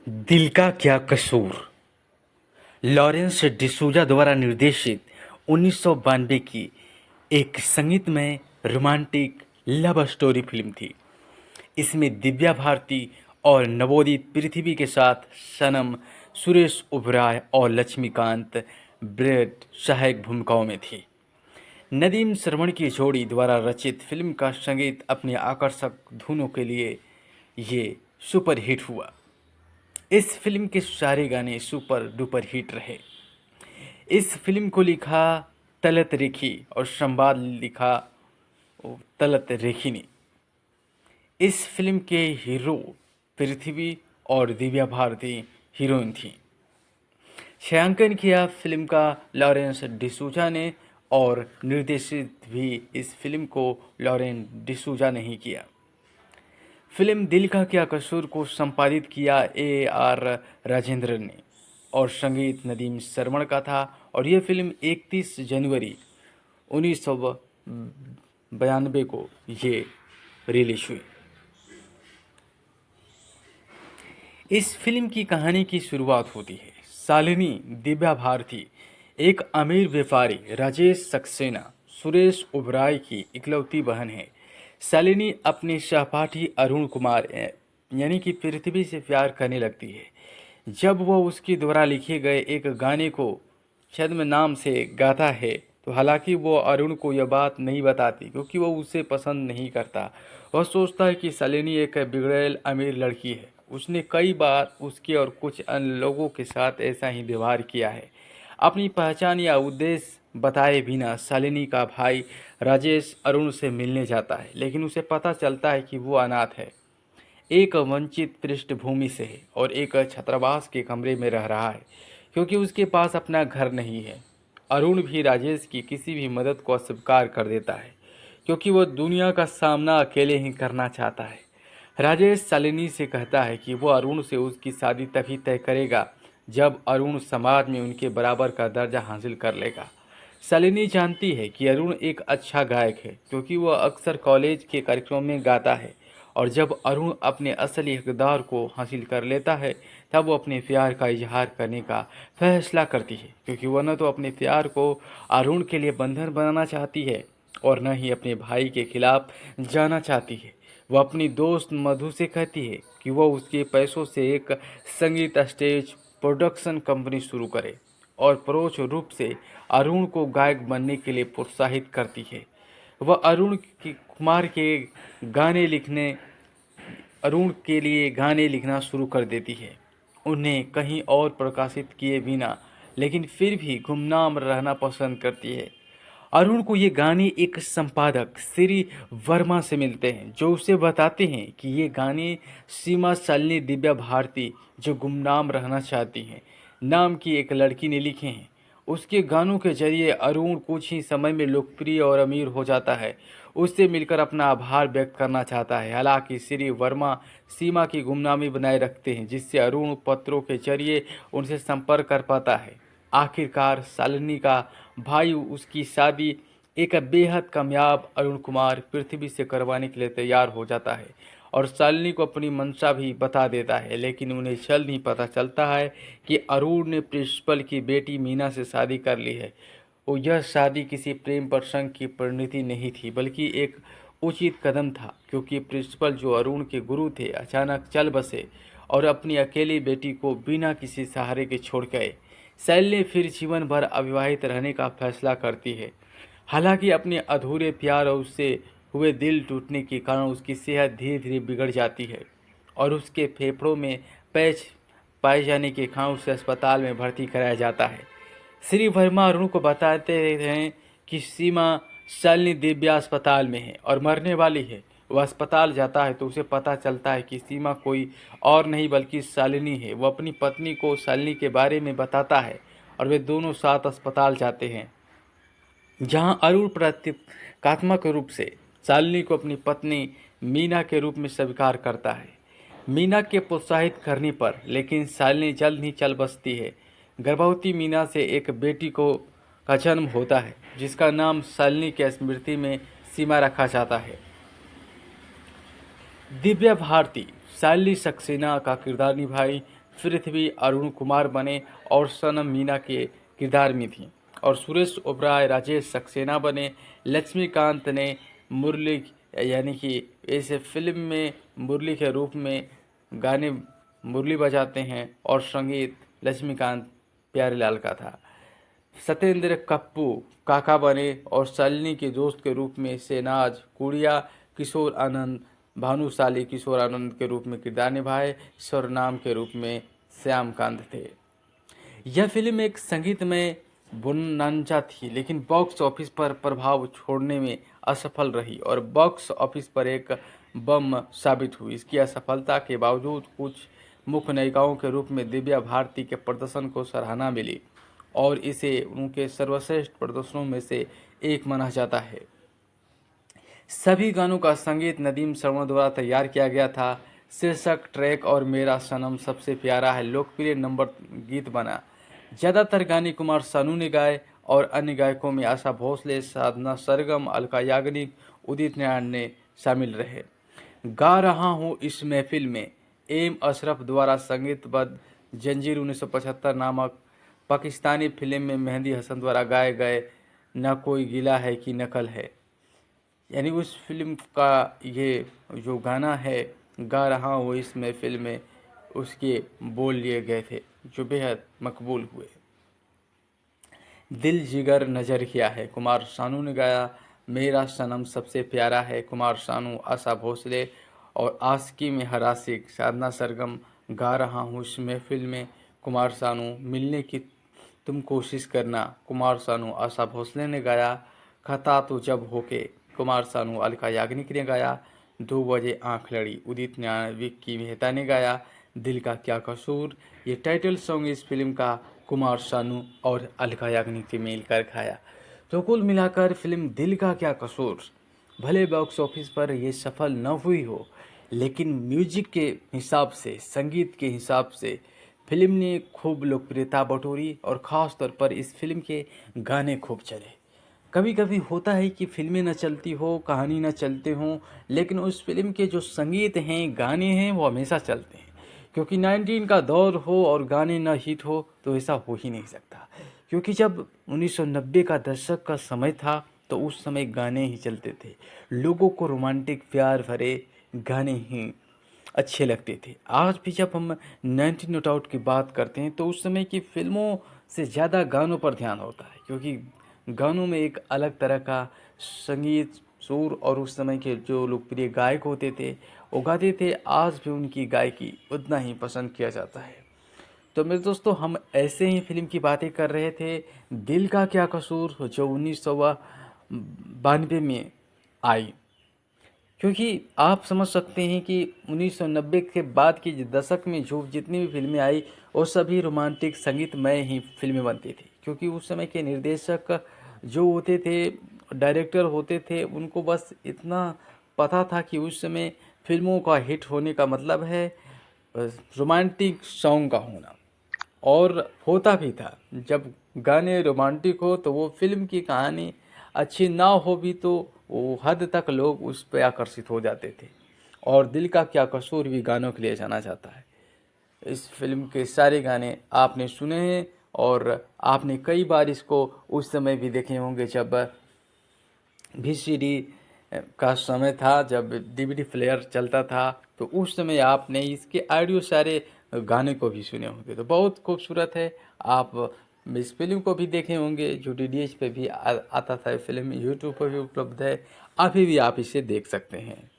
दिल का क्या कसूर। लॉरेंस डिसूजा द्वारा निर्देशित 1992 की एक संगीतमय रोमांटिक लव स्टोरी फिल्म थी। इसमें दिव्या भारती और नवोदित पृथ्वी के साथ सनम, सुरेश ओबेरॉय और लक्ष्मीकांत बेर्डे सहायक भूमिकाओं में थी। नदीम श्रवण की जोड़ी द्वारा रचित फिल्म का संगीत अपनी आकर्षक धुनों के लिए ये सुपरहिट हुआ। इस फिल्म के सारे गाने सुपर डुपर हिट रहे। इस फिल्म को लिखा तलत रेखी और संवाद लिखा तलत रेखी ने। इस फिल्म के हीरो पृथ्वी और दिव्या भारती हीरोइन थी। छायांकन किया फिल्म का लॉरेंस डिसूजा ने और निर्देशित भी इस फिल्म को लॉरेंस डिसूजा ने ही किया। फिल्म दिल का क्या कसूर को संपादित किया AR राजेंद्र ने और संगीत नदीम श्रवण का था और यह फिल्म 31 जनवरी 1992 को ये रिलीज हुई। इस फिल्म की कहानी की शुरुआत होती है। शालिनी दिव्या भारती एक अमीर व्यापारी राजेश सक्सेना सुरेश ओबेरॉय की इकलौती बहन है। शालिनी अपने सहपाठी अरुण कुमार यानी कि पृथ्वी से प्यार करने लगती है। जब वह उसके द्वारा लिखे गए एक गाने को छद्म नाम से गाता है तो हालांकि वो अरुण को यह बात नहीं बताती क्योंकि वो उसे पसंद नहीं करता। वह सोचता है कि शालिनी एक बिगड़ैल अमीर लड़की है। उसने कई बार उसके और कुछ अन्य लोगों के साथ ऐसा ही व्यवहार किया है। अपनी पहचान या उद्देश्य बताए बिना शालिनी का भाई राजेश अरुण से मिलने जाता है, लेकिन उसे पता चलता है कि वो अनाथ है, एक वंचित पृष्ठभूमि से है और एक छात्रावास के कमरे में रह रहा है क्योंकि उसके पास अपना घर नहीं है। अरुण भी राजेश की किसी भी मदद को अस्वीकार कर देता है क्योंकि वह दुनिया का सामना अकेले ही करना चाहता है। राजेश शालिनी से कहता है कि वो अरुण से उसकी शादी तभी तय करेगा जब अरुण समाज में उनके बराबर का दर्जा हासिल कर लेगा। शालिनी जानती है कि अरुण एक अच्छा गायक है क्योंकि वह अक्सर कॉलेज के कार्यक्रमों में गाता है और जब अरुण अपने असली हकदार को हासिल कर लेता है तब वो अपने प्यार का इजहार करने का फैसला करती है क्योंकि वह न तो अपने प्यार को अरुण के लिए बंधन बनाना चाहती है और न ही अपने भाई के खिलाफ जाना चाहती है। वह अपनी दोस्त मधु से कहती है कि वह उसके पैसों से एक संगीत स्टेज प्रोडक्शन कंपनी शुरू करे और परोक्ष रूप से अरुण को गायक बनने के लिए प्रोत्साहित करती है। वह कुमार के गाने लिखने अरुण के लिए गाने लिखना शुरू कर देती है, उन्हें कहीं और प्रकाशित किए बिना, लेकिन फिर भी गुमनाम रहना पसंद करती है। अरुण को ये गाने एक संपादक श्री वर्मा से मिलते हैं जो उसे बताते हैं कि ये गाने सीमा शालिनी दिव्या भारती जो गुमनाम रहना चाहती हैं नाम की एक लड़की ने लिखे हैं। उसके गानों के जरिए अरुण कुछ ही समय में लोकप्रिय और अमीर हो जाता है। उससे मिलकर अपना आभार व्यक्त करना चाहता है। हालांकि श्री वर्मा सीमा की गुमनामी बनाए रखते हैं जिससे अरुण पत्रों के जरिए उनसे संपर्क कर पाता है। आखिरकार शालिनी का भाई उसकी शादी एक बेहद कामयाब अरुण कुमार पृथ्वी से करवाने के लिए तैयार हो जाता है और शालिनी को अपनी मंशा भी बता देता है, लेकिन उन्हें जल्द ही पता चलता है कि अरुण ने प्रिंसिपल की बेटी मीना से शादी कर ली है। वो यह शादी किसी प्रेम प्रसंग की परिणति नहीं थी बल्कि एक उचित कदम था क्योंकि प्रिंसिपल जो अरुण के गुरु थे अचानक चल बसे और अपनी अकेली बेटी को बिना किसी सहारे के छोड़ गए। शैली फिर जीवन भर अविवाहित रहने का फैसला करती है। हालांकि अपने अधूरे प्यार और उससे हुए दिल टूटने के कारण उसकी सेहत धीरे धीरे बिगड़ जाती है और उसके फेफड़ों में पैच पाए जाने के कारण उसे अस्पताल में भर्ती कराया जाता है। श्री वर्मा अरुण को बताते हैं कि सीमा शालिनी दिव्या अस्पताल में है और मरने वाली है। वह अस्पताल जाता है तो उसे पता चलता है कि सीमा कोई और नहीं बल्कि शालिनी है। वह अपनी पत्नी को शालिनी के बारे में बताता है और वे दोनों साथ अस्पताल जाते हैं जहां अरुण प्रतीकात्मक रूप से शालिनी को अपनी पत्नी मीना के रूप में स्वीकार करता है। मीना के प्रोत्साहित करने पर लेकिन शालिनी जल्द ही चल बसती है। गर्भवती मीना से एक बेटी को का जन्म होता है जिसका नाम शालिनी के स्मृति में सीमा रखा जाता है। दिव्या भारती शालिनी सक्सेना का किरदार निभाई पृथ्वी अरुण कुमार बने और सनम मीना के किरदार में थी, और सुरेश ओबराय राजेश सक्सेना बने। लक्ष्मीकांत ने मुरली यानी कि इस फिल्म में मुरली के रूप में गाने मुरली बजाते हैं, और संगीत लक्ष्मीकांत प्यारेलाल का था। सत्येंद्र कप्पू काका बने और शालिनी के दोस्त के रूप में शहनाज कुड़िया, किशोर आनंद भानुशाली किशोर आनंद के रूप में किरदार निभाए। स्वरनाम के रूप में श्यामकांत थे। यह फिल्म एक संगीतमय बोनांजा थी, लेकिन बॉक्स ऑफिस पर प्रभाव छोड़ने में असफल रही और बॉक्स ऑफिस पर एक बम साबित हुई। इसकी असफलता के बावजूद कुछ मुख्य नायिकाओं के रूप में दिव्या भारती के प्रदर्शन को सराहना मिली और इसे उनके सर्वश्रेष्ठ प्रदर्शनों में से एक माना जाता है। सभी गानों का संगीत नदीम श्रवण द्वारा तैयार किया गया था। शीर्षक ट्रैक और मेरा सनम सबसे प्यारा है लोकप्रिय नंबर गीत बना। ज़्यादातर गाने कुमार सानू ने गाए और अन्य गायकों में आशा भोसले, साधना सरगम, अलका याग्निक, उदित नारायण ने शामिल रहे। गा रहा हूँ इस महफिल में एम अशरफ द्वारा संगीतबद्ध जंजीर 1975 नामक पाकिस्तानी फिल्म में मेहंदी हसन द्वारा गाए गए न कोई गिला है कि नकल है, यानी उस फिल्म का ये जो गाना है गा रहा हूँ इस महफिल में, उसके बोल लिए गए थे जो बेहद मकबूल हुए। दिल जिगर नजर किया है कुमार सानू ने गाया। मेरा सनम सबसे प्यारा है कुमार सानू, आशा भोसले और आशिकी में हर आशिक साधना सरगम। गा रहा हूँ इस महफिल में कुमार सानू, मिलने की तुम कोशिश करना कुमार सानू आशा भोसले ने गाया। खता तो जब होके कुमार सानू अलका याग्निक ने गाया। 2 बजे आंख लड़ी उदित नारायण विक्की मेहता ने गाया। दिल का क्या कसूर ये टाइटल सॉन्ग इस फिल्म का कुमार सानू और अलका याग्निक ने मिलकर गाया। तो कुल मिलाकर फिल्म दिल का क्या कसूर भले बॉक्स ऑफिस पर ये सफल न हुई हो, लेकिन म्यूजिक के हिसाब से, संगीत के हिसाब से फिल्म ने खूब लोकप्रियता बटोरी और ख़ास तौर पर इस फिल्म के गाने खूब चले। कभी कभी होता है कि फिल्में न चलती हो, कहानी न चलते हों, लेकिन उस फिल्म के जो संगीत हैं, गाने हैं, वो हमेशा चलते हैं। क्योंकि 19 का दौर हो और गाने न हिट हो तो ऐसा हो ही नहीं सकता। क्योंकि जब 1990 का दशक का समय था तो उस समय गाने ही चलते थे। लोगों को रोमांटिक प्यार भरे गाने ही अच्छे लगते थे। आज भी जब हम 19 नोट आउट की बात करते हैं तो उस समय की फिल्मों से ज़्यादा गानों पर ध्यान होता है, क्योंकि गानों में एक अलग तरह का संगीत, सुर और उस समय के जो लोकप्रिय गायक होते थे वो गाते थे। आज भी उनकी गायकी उतना ही पसंद किया जाता है। तो मेरे दोस्तों, हम ऐसे ही फिल्म की बातें कर रहे थे दिल का क्या कसूर, जो 1992 में आई। क्योंकि आप समझ सकते हैं कि 1990 के बाद के दशक में जो जितनी भी फिल्में आई वो सभी रोमांटिक संगीतमय ही फिल्में बनती थी। क्योंकि उस समय के निर्देशक जो होते थे, डायरेक्टर होते थे, उनको बस इतना पता था कि उस समय फिल्मों का हिट होने का मतलब है रोमांटिक सॉन्ग का होना। और होता भी था। जब गाने रोमांटिक हो तो वो फिल्म की कहानी अच्छी ना हो भी तो वो हद तक लोग उस पर आकर्षित हो जाते थे। और दिल का क्या कसूर भी गानों के लिए जाना जाता है। इस फिल्म के सारे गाने आपने सुने हैं और आपने कई बार इसको उस समय भी देखे होंगे जब VCD का समय था, जब DVD प्लेयर चलता था, तो उस समय आपने इसके ऑडियो सारे गाने को भी सुने होंगे। तो बहुत खूबसूरत है। आप इस फिल्म को भी देखे होंगे, जो DDH पे भी आता था। फिल्म YouTube पर भी उपलब्ध है, अभी भी आप इसे देख सकते हैं।